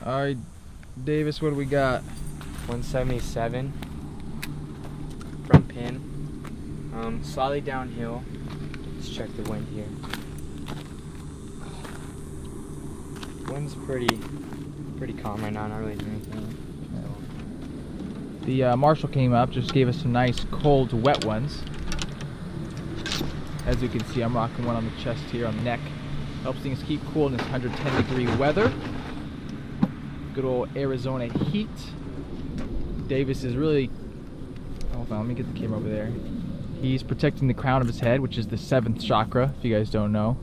All right, Davis, what do we got? 177 from pin. Slightly downhill. Let's check the wind here. Wind's pretty calm right now. Not really doing anything. The Marshall came up, just gave us some nice cold, wet ones. As you can see, I'm rocking one on the chest here, on the neck. Helps things keep cool in this 110-degree weather. Good old Arizona heat. Davis is really, hold on, let me get the camera over there. He's protecting the crown of his head, which is the 7th chakra, if you guys don't know.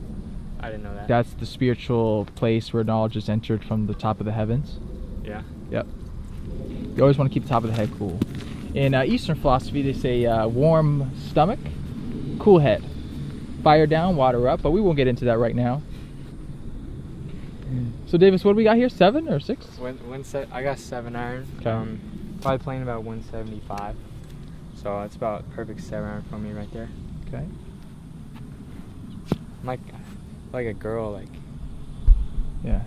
I didn't know that. That's the spiritual place where knowledge is entered from the top of the heavens. Yeah. Yep. You always want to keep the top of the head cool. In Eastern philosophy, they say warm stomach, cool head. Fire down, water up, but we won't get into that right now. So Davis, what do we got here? 7 or 6? I got 7 iron. Okay. Probably playing about 175. So that's about perfect 7 iron for me right there. Okay. I'm like a girl, like Yeah.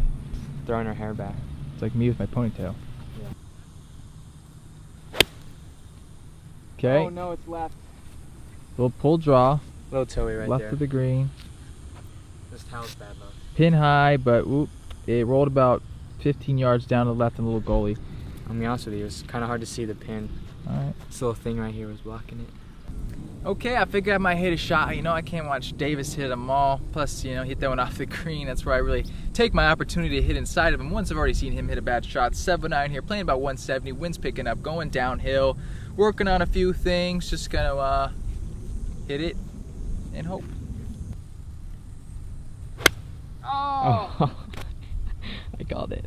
throwing her hair back. It's like me with my ponytail. Yeah. Okay. Oh no, it's left. Little pull draw. Little toey right left there. of the green. This towel's bad luck. Pin high, but whoop, it rolled about 15 yards down to the left and a little goalie. I'm gonna be honest with you, it's kind of hard to see the pin. Alright. This little thing right here was blocking it. Okay, I figured I might hit a shot. You know, I can't watch Davis hit them all. Plus, you know, hit that one off the green. That's where I really take my opportunity to hit inside of him. Once I've already seen him hit a bad shot. 7-9 here, playing about 170. Wind's picking up, going downhill. Working on a few things. Just gonna hit it and hope. Oh! I called it.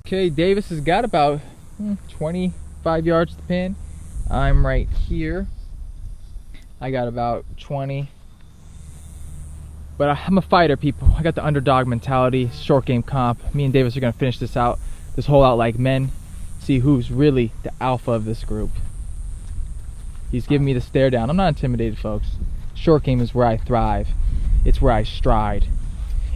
Okay, Davis has got about 25 yards to the pin. I'm right here. I got about 20. But I'm a fighter, people. I got the underdog mentality, short game comp. Me and Davis are gonna finish this hole out like men. See who's really the alpha of this group. He's giving me the stare down. I'm not intimidated, folks. Short game is where I thrive. It's where I stride.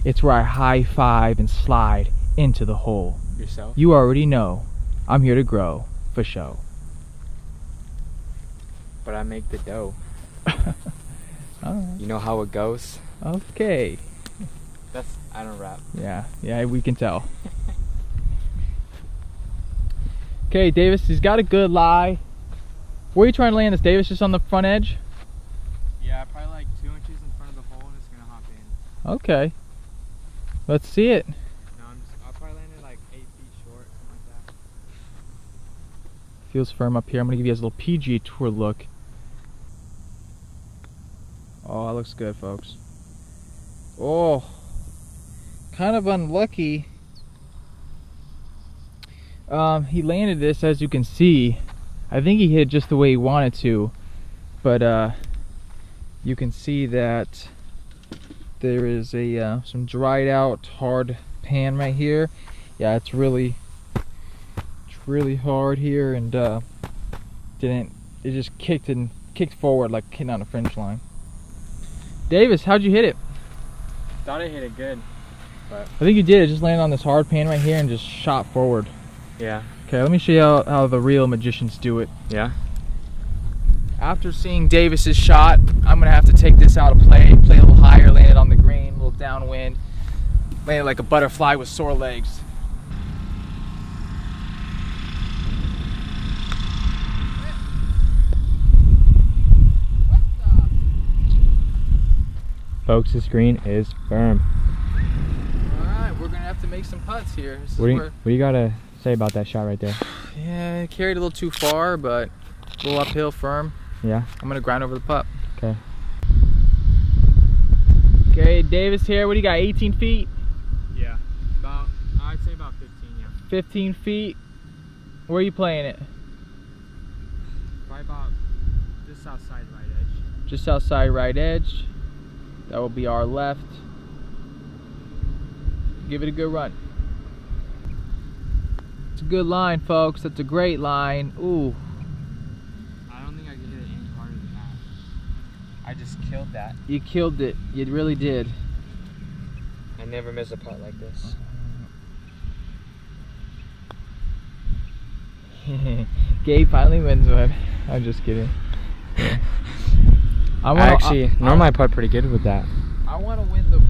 It's where I high five and slide into the hole. Yourself? You already know. I'm here to grow, for show. But I make the dough. Alright. You know how it goes? Okay. I don't rap. Yeah, we can tell. Okay, Davis, he's got a good lie. Where are you trying to land this, Davis? Just on the front edge? Yeah, probably like 2 inches in front of the hole and it's gonna hop in. Okay. Let's see it. No, I'll probably land it like 8 feet short, something like that. Feels firm up here. I'm gonna give you guys a little PGA Tour look. Oh, that looks good, folks. Oh, kind of unlucky. He landed this, as you can see. I think he hit it just the way he wanted to, but you can see that there is some dried out hard pan right here. Yeah, it's really hard here, and it just kicked forward like hitting on a fringe line. Davis, how'd you hit it? Thought I hit it good, but I think you did. It just landed on this hard pan right here and just shot forward. yeah. Okay, let me show you how the real magicians do it. Yeah. After seeing Davis's shot, I'm gonna have to take this out of play a little higher, land it on the green, a little downwind, land it like a butterfly with sore legs. Folks, this green is firm. Alright, we're gonna have to make some putts here. What do you gotta say about that shot right there? Yeah, it carried a little too far, but a little uphill, firm. Yeah. I'm gonna grind over the putt. Okay. Okay, Davis here. What do you got? 18 feet? Yeah. I'd say about 15, yeah. 15 feet. Where are you playing it? Probably about just outside right edge. Just outside right edge. That will be our left. Give it a good run. It's a good line, folks. That's a great line. Ooh. I don't think I could hit it any harder than that. I just killed that. You killed it. You really did. And never miss a putt like this. Gabe finally wins one. I'm just kidding. Normally I putt pretty good with that. I want to win the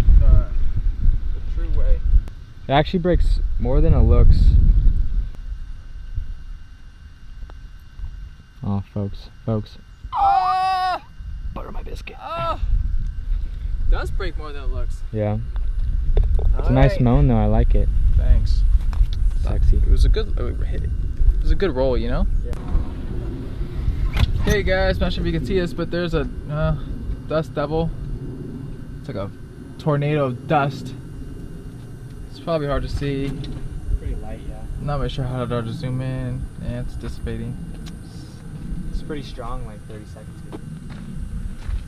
true way. It actually breaks more than it looks. Oh, folks. Ah! Butter my biscuit. Ah! It does break more than it looks. Yeah. It's a nice moan though. I like it. Thanks. Sexy. It was a good hit. It was a good roll, you know? Yeah. Hey guys, not sure if you can see this, but there's a dust devil. It's like a tornado of dust. It's probably hard to see. Pretty light, yeah. I'm not really sure how hard to zoom in. Yeah, it's dissipating. It's pretty strong, like 30 seconds.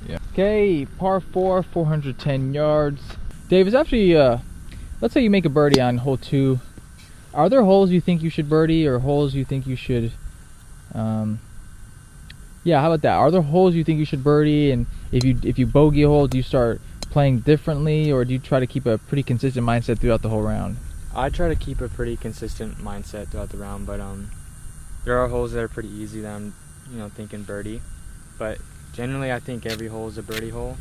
Yeah. Okay, par 4, 410 yards. Dave, it's actually, let's say you make a birdie on hole 2. Are there holes you think you should birdie, or holes you think you should, yeah, how about that? Are there holes you think you should birdie, and if you bogey a hole, do you start playing differently, or do you try to keep a pretty consistent mindset throughout the whole round? I try to keep a pretty consistent mindset throughout the round, but there are holes that are pretty easy that I'm, thinking birdie. But generally, I think every hole is a birdie hole,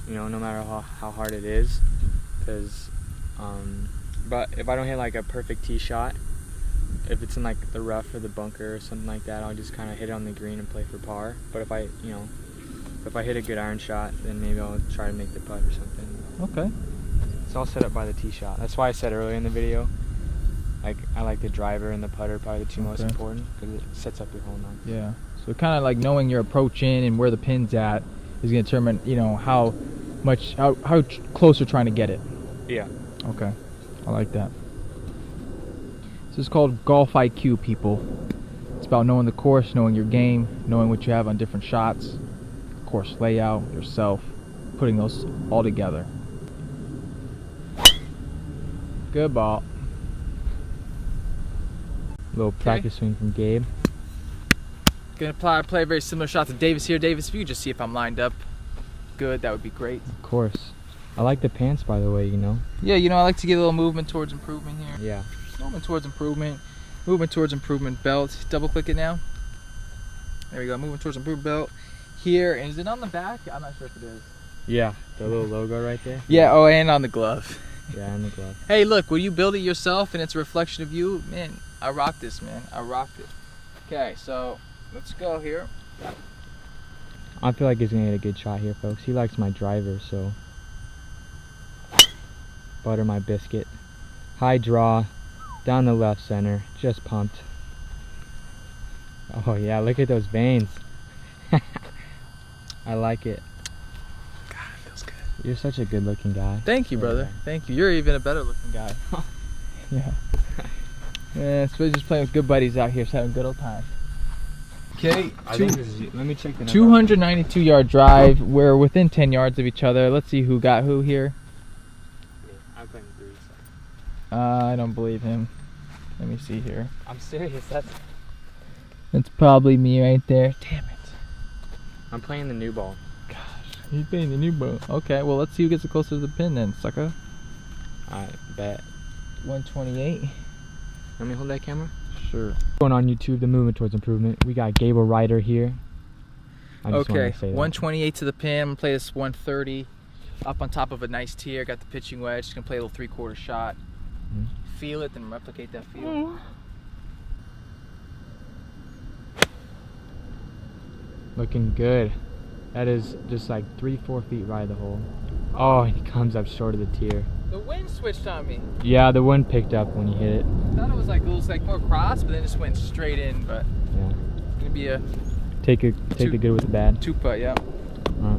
no matter how hard it is. Because, but if I don't hit like a perfect tee shot, if it's in like the rough or the bunker or something like that, I'll just kind of hit it on the green and play for par. But if I hit a good iron shot, then maybe I'll try to make the putt or something. Okay. It's all set up by the tee shot. That's why I said earlier in the video, like I like the driver and the putter probably the two most important, because it sets up your hole nice. Yeah. So kind of like knowing your approach in and where the pin's at is going to determine, how close you're trying to get it. Yeah. Okay. I like that. This is called Golf IQ, people. It's about knowing the course, knowing your game, knowing what you have on different shots, course layout, yourself, putting those all together. Good ball. Little practice swing from Gabe. Gonna play a very similar shot to Davis here. Davis, if you could just see if I'm lined up good, that would be great. Of course. I like the pants, by the way, Yeah, I like to get a little movement towards improvement here. Yeah. Movement towards improvement. Movement towards improvement belt. Double click it now. There we go. Movement towards improvement belt. Here, and is it on the back? I'm not sure if it is. Yeah, the little logo right there. Yeah, oh, and on the glove. Yeah, and the glove. Hey, look, when you build it yourself and it's a reflection of you, man, I rock this, man. I rocked it. Okay, so let's go here. I feel like he's gonna get a good shot here, folks. He likes my driver, so butter my biscuit. High draw, down the left center, just pumped. Oh yeah, look at those veins. I like it. God, it feels good. You're such a good looking guy. Thank you, brother. Thank you. You're even a better looking guy. Yeah. Yeah, so we're just playing with good buddies out here, just having a good old time. Okay, let me check the number. 292 yard drive. We're within 10 yards of each other. Let's see who got who here. I'm playing 3. So. I don't believe him. Let me see here. I'm serious. It's probably me right there. Damn it. I'm playing the new ball. Gosh, he's playing the new ball. Okay, well, let's see who gets the closest to the pin then, sucker. I bet. 128. Let me hold that camera. Sure. Going on YouTube, the movement towards improvement. We got Gable Ryder here. Okay, 128 to the pin. I'm gonna play this 130 up on top of a nice tee. I got the pitching wedge. Just gonna play a little 3/4 shot. Feel it, then replicate that feel. Looking good. That is just like 3-4 feet right of the hole. Oh, he comes up short of the tier. The wind switched on me. Yeah, the wind picked up when you hit it. I thought it was like more cross, but then it just went straight in. But yeah, it's gonna be a take the good with the bad. 2-putt, yeah. A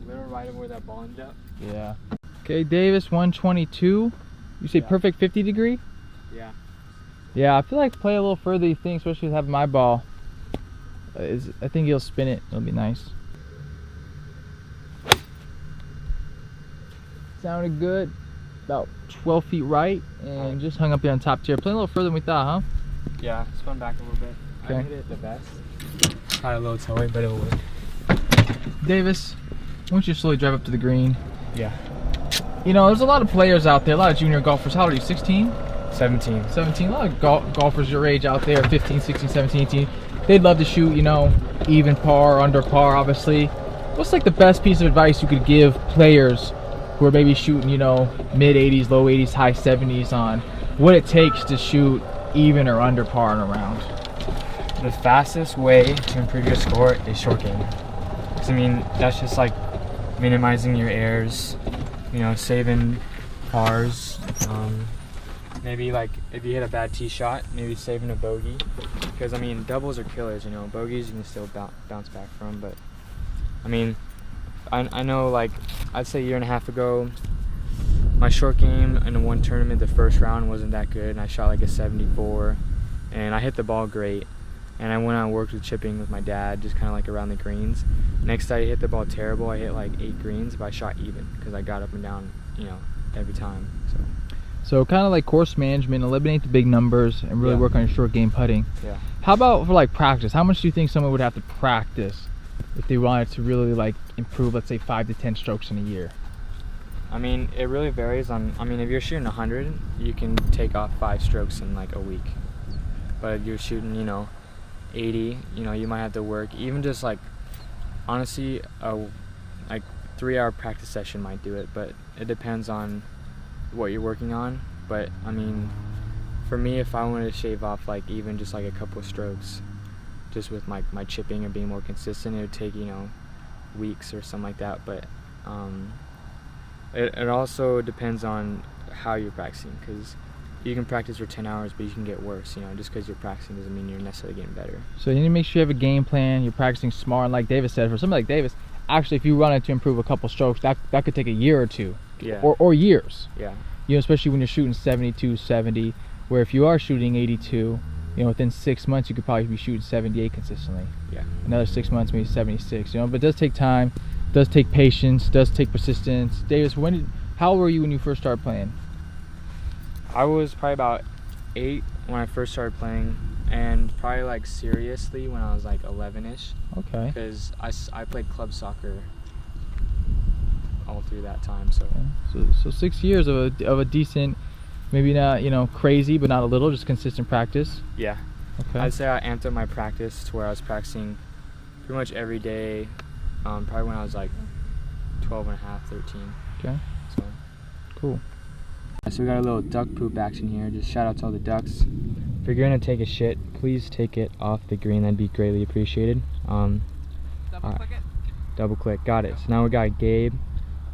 little right of where that ball ended up. Yeah. Okay, Davis, 122. You say perfect 50 degree? Yeah. Yeah, I feel like play a little further. You think, especially with having my ball. I think he'll spin it. It'll be nice. Sounded good. About 12 feet right, and just hung up there on top tier. Playing a little further than we thought, huh? Yeah, spun back a little bit. Okay. I hit it the best. Had a little toe away, but it'll work. Davis, why don't you slowly drive up to the green? Yeah. You know, there's a lot of players out there, a lot of junior golfers. How old are you, 16? 17. 17. A lot of golfers your age out there, 15, 16, 17, 18. They'd love to shoot, you know, even par, under par, obviously. What's like the best piece of advice you could give players who are maybe shooting, you know, mid 80s, low 80s, high 70s on what it takes to shoot even or under par in a round? The fastest way to improve your score is short game. 'Cause, I mean, that's just like minimizing your errors, you know, saving pars. Maybe like if you hit a bad tee shot, maybe saving a bogey. Because I mean, doubles are killers, you know. Bogeys you can still bounce back from, but I mean, I know like I'd say a year and a half ago, my short game in one tournament, the first round wasn't that good, and I shot like a 74, and I hit the ball great. And I went out and worked with chipping with my dad, just kind of like around the greens. Next day I hit the ball terrible. I hit like 8 greens, but I shot even because I got up and down, you know, every time. So kind of like course management, eliminate the big numbers, and really work on your short game putting. Yeah. How about for like practice? How much do you think someone would have to practice if they wanted to really like improve, let's say 5 to 10 strokes in a year? I mean, it really varies on. I mean, if you're shooting 100, you can take off 5 strokes in like a week. But if you're shooting, you know, 80, you know, you might have to work. Even just like, honestly, like 3-hour practice session might do it, but it depends on what you're working on. But I mean, for me, if I wanted to shave off like even just like a couple of strokes, just with my chipping and being more consistent, it would take, you know, weeks or something like that. But it also depends on how you're practicing, because you can practice for 10 hours, but you can get worse. You know, just because you're practicing doesn't mean you're necessarily getting better. So you need to make sure you have a game plan. You're practicing smart, and like Davis said, for somebody like Davis, actually, if you run it to improve a couple strokes, that could take a year or two, or years. Yeah. You know, especially when you're shooting 72, 70, where if you are shooting 82, you know, within 6 months you could probably be shooting 78 consistently. Yeah. Another 6 months, maybe 76. You know, but it does take time, does take patience, does take persistence. Davis, how old were you when you first started playing? I was probably about 8 when I first started playing, and probably like seriously when I was like 11ish. Okay. Because I played club soccer all through that time. So. Okay. So 6 years of a decent, maybe not, you know, crazy, but not a little, just consistent practice. Yeah. Okay. I'd say I amped up my practice to where I was practicing pretty much every day. Probably when I was like 12 and a half, 13. Okay. So. Cool. So we got a little duck poop action here. Just shout out to all the ducks. If you're gonna take a shit, please take it off the green. That'd be greatly appreciated. Double click it. Double click. Got it. So now we got Gabe,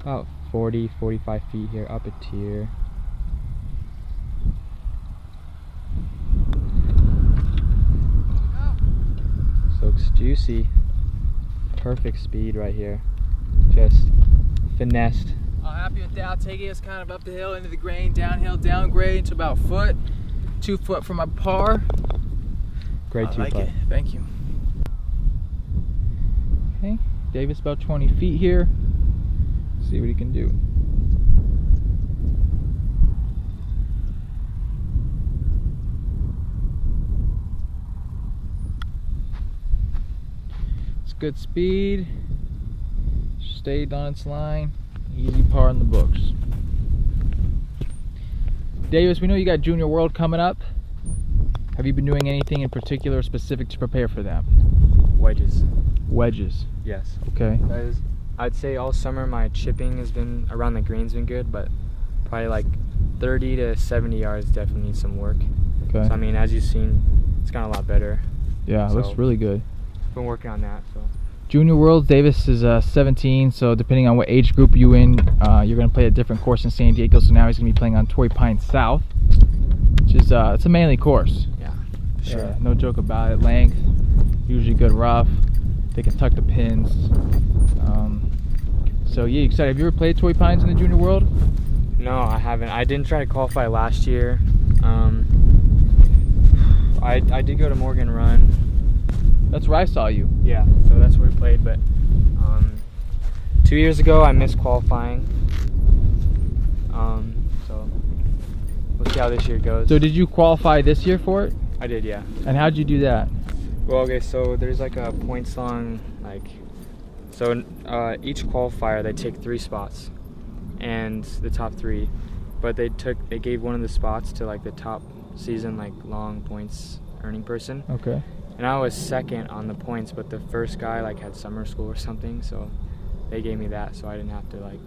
about 40, 45 feet here, up a tier. So looks juicy. Perfect speed right here. Just finessed. Happy with that. I'll take it. It's kind of up the hill into the grain, downhill, downgrade to about 2 foot from my par. Great 2 like putt. it. Thank you. Okay, Davis about 20 feet here. See what he can do. It's good speed. Stayed on its line. Easy par in the books. Davis, we know you got Junior World coming up. Have you been doing anything in particular or specific to prepare for that? Wedges. Wedges. Yes. Okay. I'd say all summer my chipping has been around the greens been good, but probably like 30 to 70 yards definitely needs some work. Okay. So I mean, as you've seen, it's gotten a lot better. Yeah, it looks really good. Been working on that. So. Junior World, Davis is 17, so depending on what age group you in, you're going to play a different course in San Diego. So now he's going to be playing on Torrey Pines South, which is it's a manly course. Yeah, sure. Yeah, no joke about it. Length, usually good rough. They can tuck the pins. So yeah, you excited? Have you ever played Torrey Pines in the Junior World? No, I haven't. I didn't try to qualify last year. I did go to Morgan Run. That's where I saw you. Yeah, so that's where we played, but 2 years ago I missed qualifying. So we'll see how this year goes. So did you qualify this year for it? I did, yeah. And how'd you do that? Well, okay, so there's like a points long, each qualifier they take 3 spots. and the top 3, but they gave one of the spots to like the top season like long points earning person. Okay. And I was second on the points, but the first guy like had summer school or something, so they gave me that, so I didn't have to like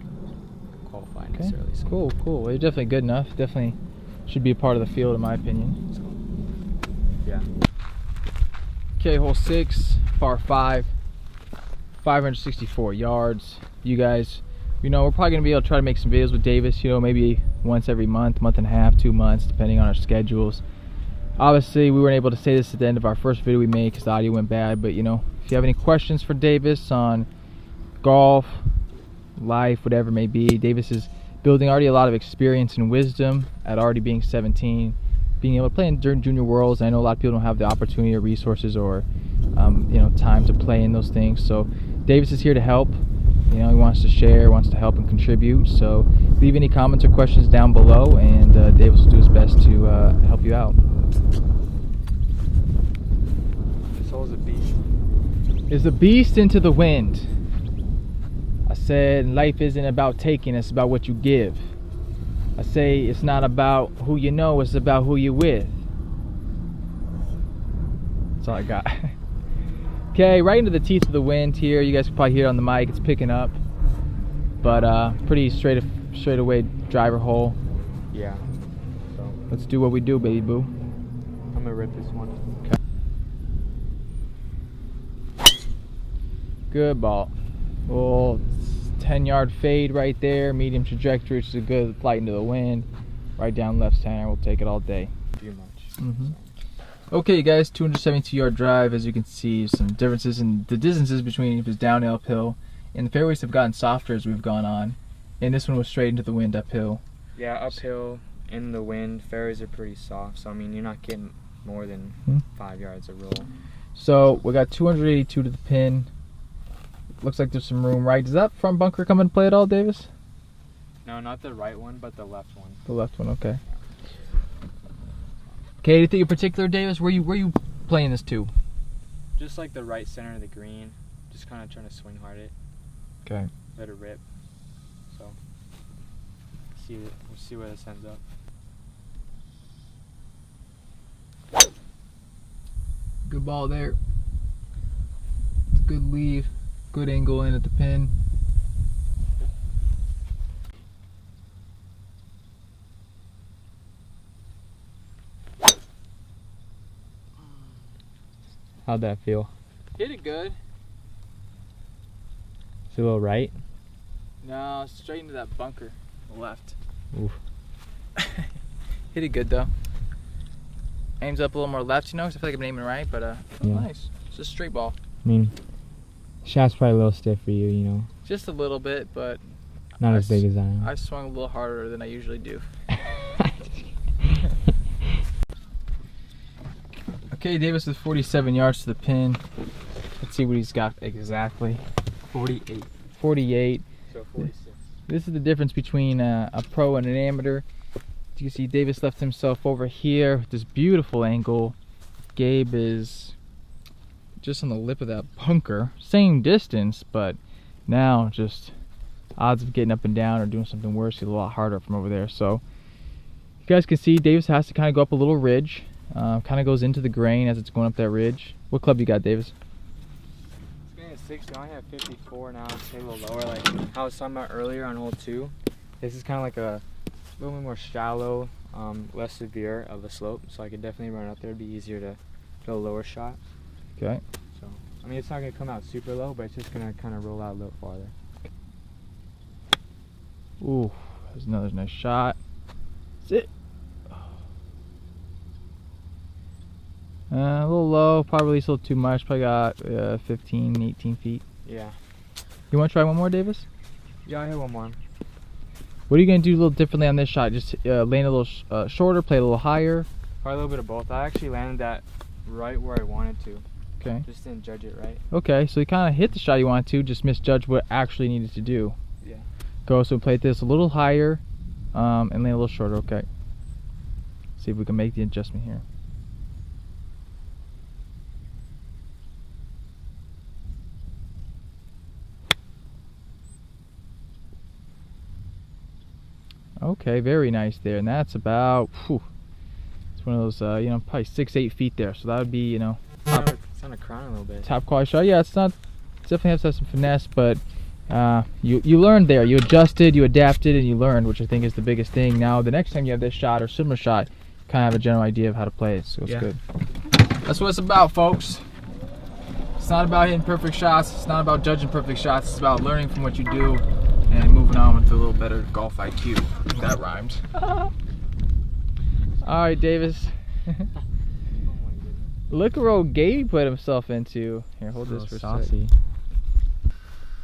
qualify necessarily. So. Cool. Well, you're definitely good enough. Definitely should be a part of the field, in my opinion. So, yeah. Okay, hole 6, par 5, 564 yards. You guys, we're probably gonna be able to try to make some videos with Davis. Maybe once every month and a half, 2 months, depending on our schedules. Obviously, we weren't able to say this at the end of our first video we made because the audio went bad. But if you have any questions for Davis on golf, life, whatever it may be, Davis is building already a lot of experience and wisdom at already being 17, being able to play in junior worlds. I know a lot of people don't have the opportunity or resources or time to play in those things. So Davis is here to help. He wants to share, wants to help and contribute. So leave any comments or questions down below, and Davis will do his best to help you out. This hole's a beast. Is a beast into the wind. I said life isn't about taking, it's about what you give. I say it's not about who you know, it's about who you're with. That's all I got. Okay, right into the teeth of the wind here. You guys can probably hear it on the mic, it's picking up. But pretty straight away driver hole. Yeah. So let's do what we do, baby boo. I'm gonna rip this one. Okay. Good ball. Well, 10-yard fade right there, medium trajectory, which is a good flight into the wind. Right down left center, we'll take it all day. Too much. Okay, guys, 272-yard drive. As you can see, some differences in the distances between if it's down and uphill, and the fairways have gotten softer as we've gone on. And this one was straight into the wind uphill. Yeah, uphill in the wind. Fairways are pretty soft, so I mean you're not getting more than 5 yards a roll. So we got 282 to the pin. Looks like there's some room, right? Does that front bunker come into play at all, Davis? No, not the right one, but the left one. The left one, okay. Okay, anything in particular, Davis? Where you playing this to? Just like the right center of the green. Just kind of trying to swing hard it. Okay. Let it rip. So we'll see where this ends up. Good ball there. It's a good leave. Good angle in at the pin. How'd that feel? Hit it good. It's a little right. No, straight into that bunker. Left. Oof. Hit it good though. Aims up a little more left, because I feel like I'm aiming right, but nice. It's a straight ball. I mean, shot's probably a little stiff for you, Just a little bit, but not as big as I am. I swung a little harder than I usually do. Okay, Davis with 47 yards to the pin. Let's see what he's got exactly. 48. 48. So 46. This is the difference between a pro and an amateur. You can see Davis left himself over here with this beautiful angle. Gabe is just on the lip of that bunker. Same distance, but now just odds of getting up and down or doing something worse is a lot harder from over there. So you guys can see Davis has to kind of go up a little ridge. Kind of goes into the grain as it's going up that ridge. What club you got, Davis? It's getting a 60. I only have 54 now. It's a little lower. Like I was talking about earlier on hole 2. This is kind of like a little bit more shallow, less severe of a slope. So I could definitely run up there. It'd be easier to get a lower shot. Okay. So I mean, it's not gonna come out super low, but it's just gonna kind of roll out a little farther. Ooh, there's another nice shot. That's it. A little low, probably a little too much. Probably got 15, 18 feet. Yeah. You want to try one more, Davis? Yeah, I hit one more. What are you going to do a little differently on this shot? Just land a little shorter, play a little higher? Probably a little bit of both. I actually landed that right where I wanted to. Okay. Just didn't judge it right. Okay, so you kind of hit the shot you wanted to, just misjudged what actually needed to do. Yeah. Go, so play this a little higher and land a little shorter, okay. See if we can make the adjustment here. Okay, very nice there. And that's about, it's one of those, you know, probably 6-8 feet there. So that would be, you know, It's on a crown a little bit. top quality shot. Yeah, it's not, definitely has to have some finesse, but you learned there. You adjusted, you adapted, and you learned, which I think is the biggest thing. Now, the next time you have this shot or similar shot, kind of have a general idea of how to play it. So it's good. That's what it's about, folks. It's not about hitting perfect shots. It's not about judging perfect shots. It's about learning from what you do and moving on with a little better golf IQ. That rhymes. All right, Davis. Oh my goodness. Look at what Gabe put himself into. Here, hold this for a second.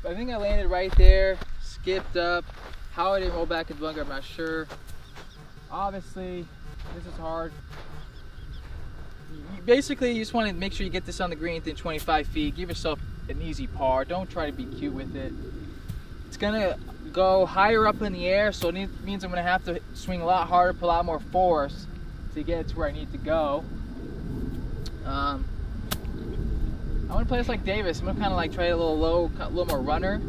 I think I landed right there, skipped up. How I didn't roll back in the bunker, I'm not sure. Obviously, this is hard. Basically, you just want to make sure you get this on the green within 25 feet. Give yourself an easy par. Don't try to be cute with it. It's gonna go higher up in the air, so it means I'm gonna have to swing a lot harder, put a lot more force to get it to where I need to go. I want to play this like Davis. I'm gonna kind of like try a little low, a little more runner.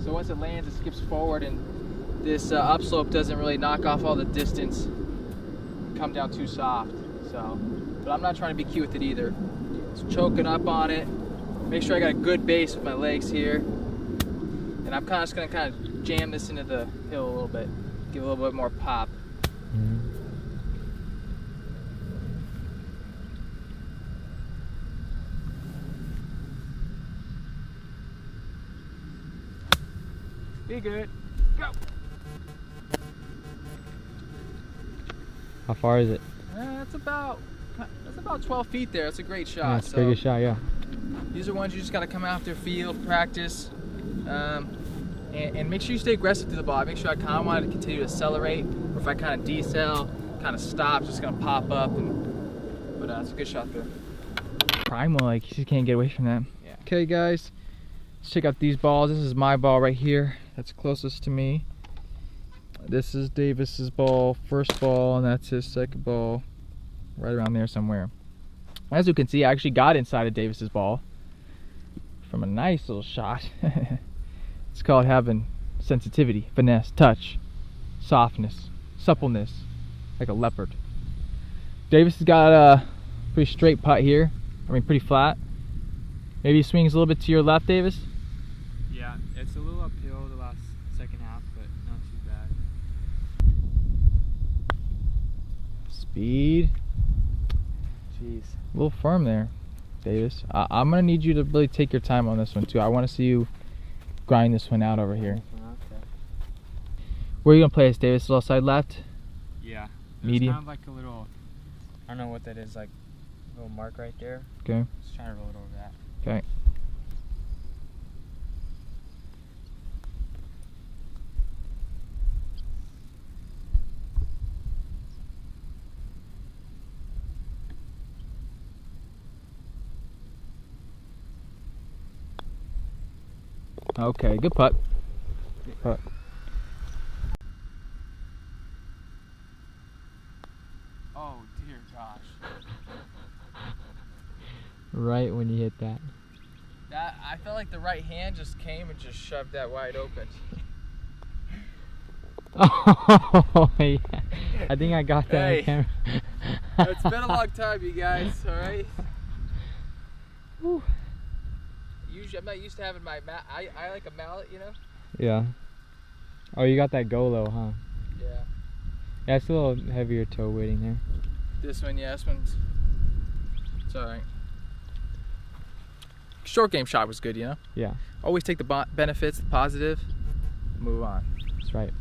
So once it lands, it skips forward, and this upslope doesn't really knock off all the distance, come down too soft. So, but I'm not trying to be cute with it either. Just choking up on it. Make sure I got a good base with my legs here. And I'm just gonna kind of jam this into the hill a little bit, give a little bit more pop. Be good. Go. How far is it? It's about 12 feet there. It's a great shot. Yeah, it's a pretty good shot, yeah. These are ones you just got to come out there, field, practice, and make sure you stay aggressive to the ball. Make sure I kind of want it to continue to accelerate, or if I kind of decel, kind of stop, just gonna pop up. But it's a good shot there. Primal, like you just can't get away from that. Yeah. Okay, guys, let's check out these balls. This is my ball right here. That's closest to me. This is Davis's ball, first ball, and that's his second ball, right around there somewhere. As you can see, I actually got inside of Davis's ball from a nice little shot. It's called having sensitivity, finesse, touch, softness, suppleness, like a leopard. Davis has got a pretty straight putt here. I mean, pretty flat. Maybe he swings a little bit to your left, Davis. Yeah, it's a little uphill the last second half, but not too bad. Speed. Jeez. A little firm there, Davis. I'm gonna need you to really take your time on this one too. I want to see you grind this one out over here. Okay. Where are you gonna play this, Davis? Little side left? Yeah. Medium? Kind of like a little, I don't know what that is, like a little mark right there. Okay. Just trying to roll it over that. Okay. Okay, good putt. Good putt. Oh dear gosh. Right when you hit that. I felt like the right hand just came and just shoved that wide open. Oh, yeah. I think I got that Hey. on camera. It's been a long time, you guys, alright? Usually, I'm not used to having my I like a mallet, you know? Yeah. Oh, you got that go low, huh? Yeah. Yeah, it's a little heavier toe weighting there. This one, yeah, this one's, it's alright. Short game shot was good, you know? Yeah, Always take the benefits, the positive, move on. that's right.